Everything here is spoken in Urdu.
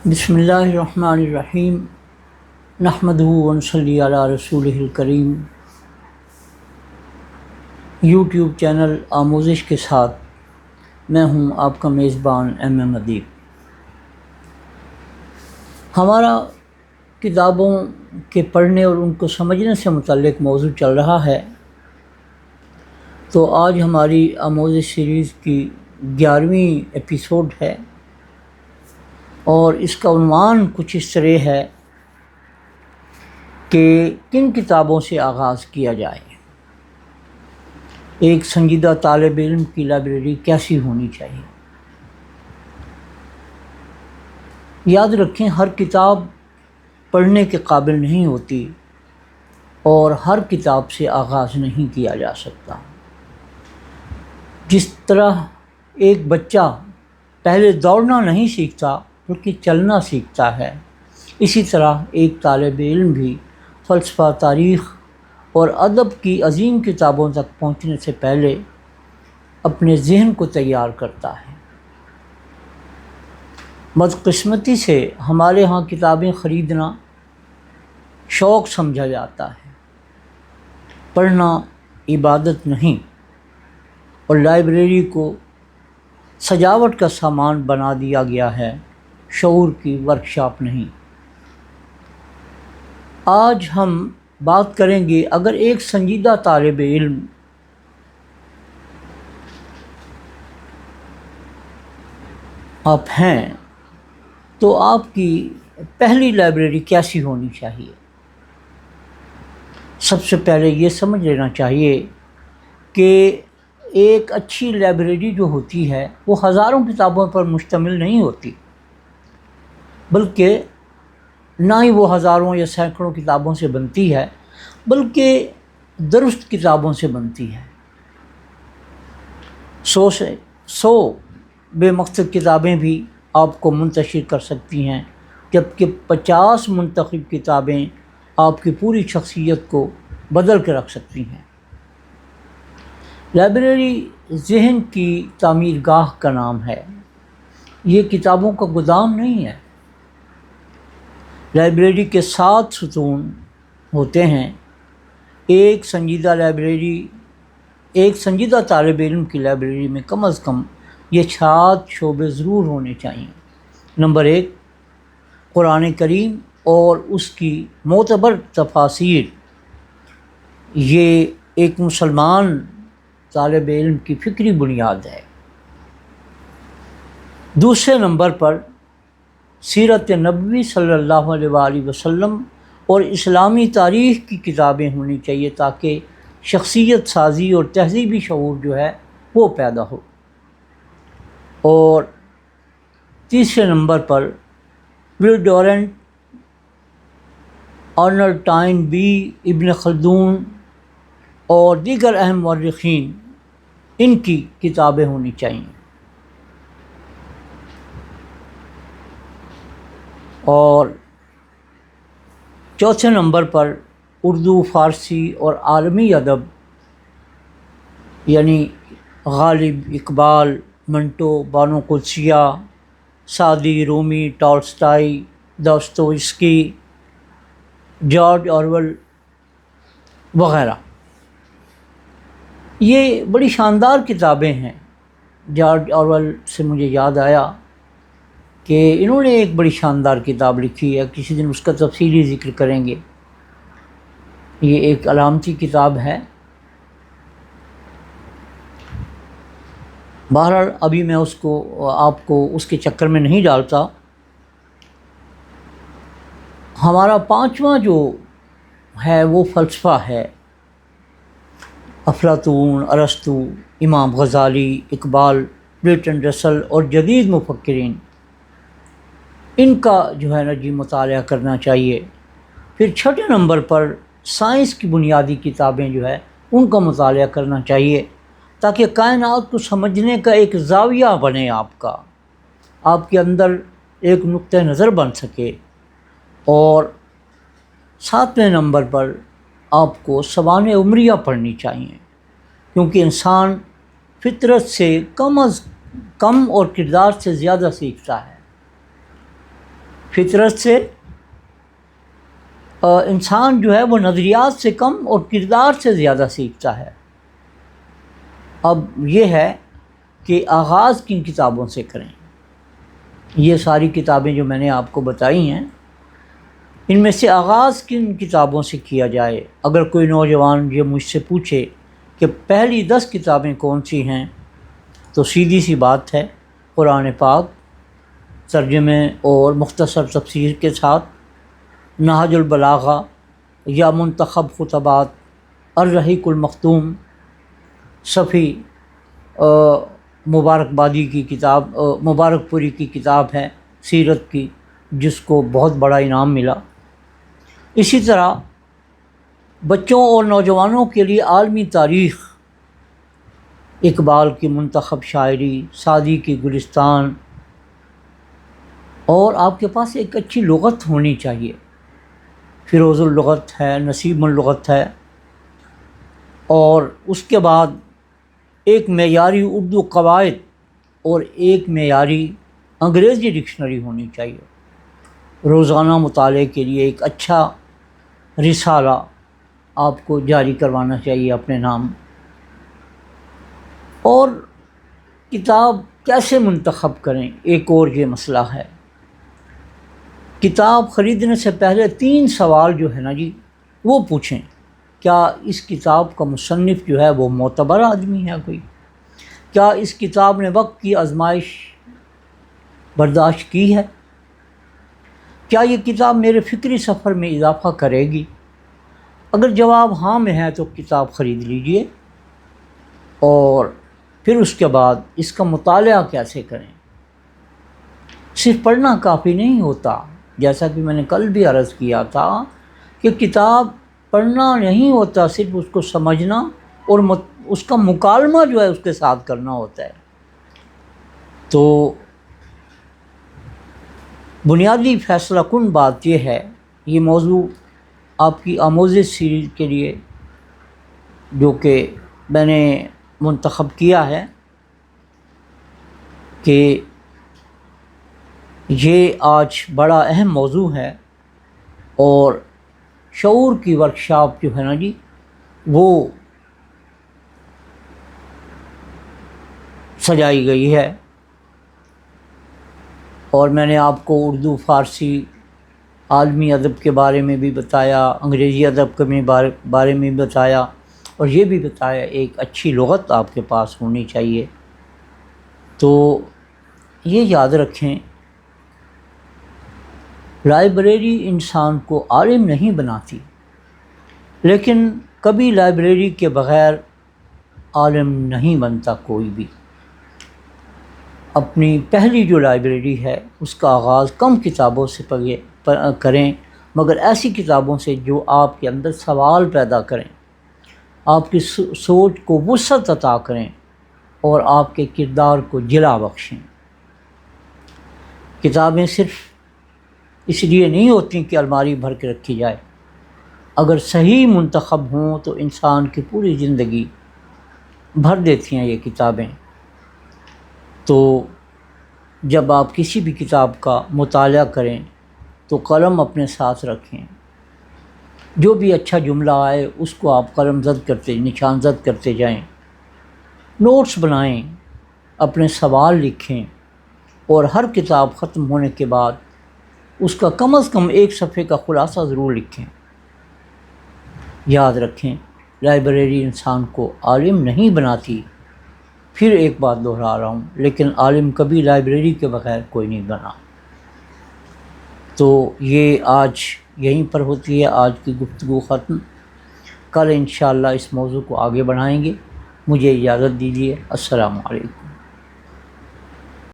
بسم اللہ الرحمن الرحیم نحمدہ و نصلی علی رسولہ الکریم۔ یوٹیوب چینل آموزش کے ساتھ میں ہوں آپ کا میزبان ایم ادیب۔ ہمارا کتابوں کے پڑھنے اور ان کو سمجھنے سے متعلق موضوع چل رہا ہے، تو آج ہماری آموزش سیریز کی 11ویں ایپیسوڈ ہے، اور اس کا عنوان کچھ اس طرح ہے کہ کن کتابوں سے آغاز کیا جائے، ایک سنجیدہ طالب علم کی لائبریری کیسی ہونی چاہیے۔ یاد رکھیں، ہر کتاب پڑھنے کے قابل نہیں ہوتی اور ہر کتاب سے آغاز نہیں کیا جا سکتا۔ جس طرح ایک بچہ پہلے دوڑنا نہیں سیکھتا بلکہ چلنا سیکھتا ہے، اسی طرح ایک طالب علم بھی فلسفہ، تاریخ اور ادب کی عظیم کتابوں تک پہنچنے سے پہلے اپنے ذہن کو تیار کرتا ہے۔ بدقسمتی سے ہمارے ہاں کتابیں خریدنا شوق سمجھا جاتا ہے، پڑھنا عبادت نہیں، اور لائبریری کو سجاوٹ کا سامان بنا دیا گیا ہے، شعور کی ورکشاپ نہیں۔ آج ہم بات کریں گے، اگر ایک سنجیدہ طالب علم آپ ہیں تو آپ کی پہلی لائبریری کیسی ہونی چاہیے۔ سب سے پہلے یہ سمجھ لینا چاہیے کہ ایک اچھی لائبریری جو ہوتی ہے وہ ہزاروں کتابوں پر مشتمل نہیں ہوتی، بلکہ نہ ہی وہ ہزاروں یا سینکڑوں کتابوں سے بنتی ہے، بلکہ درست کتابوں سے بنتی ہے۔ 100 بے مقصد کتابیں بھی آپ کو منتشر کر سکتی ہیں، جبکہ 50 منتخب کتابیں آپ کی پوری شخصیت کو بدل کے رکھ سکتی ہیں۔ لائبریری ذہن کی تعمیر گاہ کا نام ہے، یہ کتابوں کا گودام نہیں ہے۔ لائبریری کے 7 ستون ہوتے ہیں۔ ایک سنجیدہ طالب علم کی لائبریری میں کم از کم یہ 7 شعبے ضرور ہونے چاہئیں۔ نمبر 1، قرآن کریم اور اس کی معتبر تفاسیر، یہ ایک مسلمان طالب علم کی فکری بنیاد ہے۔ دوسرے نمبر پر سیرت نبوی صلی اللہ علیہ وآلہ وسلم اور اسلامی تاریخ کی کتابیں ہونی چاہیے، تاکہ شخصیت سازی اور تہذیبی شعور جو ہے وہ پیدا ہو۔ اور تیسرے نمبر پر ول ڈورنٹ، آرنلڈ بی، ابن خلدون اور دیگر اہم مورخین، ان کی کتابیں ہونی چاہئیں۔ اور چوتھے نمبر پر اردو، فارسی اور عالمی ادب، یعنی غالب، اقبال، منٹو، بانو قدسیہ، سعدی، رومی، ٹالسٹائی، داستویفسکی، جارج آرویل وغیرہ۔ یہ بڑی شاندار کتابیں ہیں۔ جارج آرویل سے مجھے یاد آیا کہ انہوں نے ایک بڑی شاندار کتاب لکھی ہے، کسی دن اس کا تفصیلی ذکر کریں گے۔ یہ ایک علامتی کتاب ہے۔ بہرحال ابھی میں آپ کو اس کے چکر میں نہیں ڈالتا۔ ہمارا 5واں جو ہے وہ فلسفہ ہے۔ افلاطون، ارسطو، امام غزالی، اقبال، برٹرینڈ رسل اور جدید مفکرین، ان کا جو ہے نا مطالعہ کرنا چاہیے۔ پھر چھٹے نمبر پر سائنس کی بنیادی کتابیں جو ہے ان کا مطالعہ کرنا چاہیے، تاکہ کائنات کو سمجھنے کا ایک زاویہ بنے، آپ کے اندر ایک نقطہ نظر بن سکے۔ اور 7ویں نمبر پر آپ کو سوانح عمریہ پڑھنی چاہیے، کیونکہ انسان فطرت سے کم از کم اور کردار سے زیادہ سیکھتا ہے۔ فطرت سے انسان جو ہے وہ نظریات سے کم اور کردار سے زیادہ سیکھتا ہے۔ اب یہ ہے کہ آغاز کن کتابوں سے کریں۔ یہ ساری کتابیں جو میں نے آپ کو بتائی ہیں، ان میں سے آغاز کن کتابوں سے کیا جائے؟ اگر کوئی نوجوان یہ مجھ سے پوچھے کہ پہلی 10 کتابیں کون سی ہیں، تو سیدھی سی بات ہے، قرآن پاک ترجمے اور مختصر تفسیر کے ساتھ، نہج البلاغہ یا منتخب خطبات، الرحیق المختوم، صفی مبارک بادی کی کتاب، مبارک پوری کی کتاب ہے سیرت کی، جس کو بہت بڑا انعام ملا۔ اسی طرح بچوں اور نوجوانوں کے لیے عالمی تاریخ، اقبال کی منتخب شاعری، سعدی کی گلستان، اور آپ کے پاس ایک اچھی لغت ہونی چاہیے۔ فیروز اللغت ہے، نسیم اللغت ہے، اور اس کے بعد ایک معیاری اردو قواعد اور ایک معیاری انگریزی ڈکشنری ہونی چاہیے۔ روزانہ مطالعے کے لیے ایک اچھا رسالہ آپ کو جاری کروانا چاہیے اپنے نام۔ اور کتاب کیسے منتخب کریں، ایک اور یہ مسئلہ ہے۔ کتاب خریدنے سے پہلے 3 سوال جو ہے نا جی، وہ پوچھیں۔ کیا اس کتاب کا مصنف جو ہے وہ معتبر آدمی ہے کوئی؟ کیا اس کتاب نے وقت کی آزمائش برداشت کی ہے؟ کیا یہ کتاب میرے فکری سفر میں اضافہ کرے گی؟ اگر جواب ہاں میں ہے تو کتاب خرید لیجئے، اور پھر اس کے بعد اس کا مطالعہ کیسے کریں۔ صرف پڑھنا کافی نہیں ہوتا، جیسا کہ میں نے کل بھی عرض کیا تھا کہ کتاب پڑھنا نہیں ہوتا، صرف اس کو سمجھنا اور اس کا مکالمہ جو ہے اس کے ساتھ کرنا ہوتا ہے۔ تو بنیادی فیصلہ کن بات یہ ہے، یہ موضوع آپ کی آموزش سیریز کے لیے جو کہ میں نے منتخب کیا ہے، کہ یہ آج بڑا اہم موضوع ہے، اور شعور کی ورکشاپ جو ہے نا جی، وہ سجائی گئی ہے، اور میں نے آپ کو اردو، فارسی، عالمی ادب کے بارے میں بھی بتایا، انگریزی ادب کے بارے میں بھی بتایا، اور یہ بھی بتایا ایک اچھی لغت آپ کے پاس ہونی چاہیے۔ تو یہ یاد رکھیں، لائبریری انسان کو عالم نہیں بناتی، لیکن کبھی لائبریری کے بغیر عالم نہیں بنتا کوئی بھی۔ اپنی پہلی جو لائبریری ہے اس کا آغاز کم کتابوں سے کریں، مگر ایسی کتابوں سے جو آپ کے اندر سوال پیدا کریں، آپ کی سوچ کو وسعت عطا کریں، اور آپ کے کردار کو جلا بخشیں۔ کتابیں صرف اس لیے نہیں ہوتی کہ الماری بھر کے رکھی جائے، اگر صحیح منتخب ہوں تو انسان کی پوری زندگی بھر دیتی ہیں یہ کتابیں۔ تو جب آپ کسی بھی کتاب کا مطالعہ کریں تو قلم اپنے ساتھ رکھیں، جو بھی اچھا جملہ آئے اس کو آپ قلم زد کرتے، نشان زد کرتے جائیں، نوٹس بنائیں، اپنے سوال لکھیں، اور ہر کتاب ختم ہونے کے بعد اس کا کم از کم 1 صفحے کا خلاصہ ضرور لکھیں۔ یاد رکھیں، لائبریری انسان کو عالم نہیں بناتی، پھر ایک بات دہرا رہا ہوں، لیکن عالم کبھی لائبریری کے بغیر کوئی نہیں بنا۔ تو یہ آج یہیں پر ہوتی ہے آج کی گفتگو ختم۔ کل انشاءاللہ اس موضوع کو آگے بڑھائیں گے۔ مجھے اجازت دیجیے، السلام علیکم۔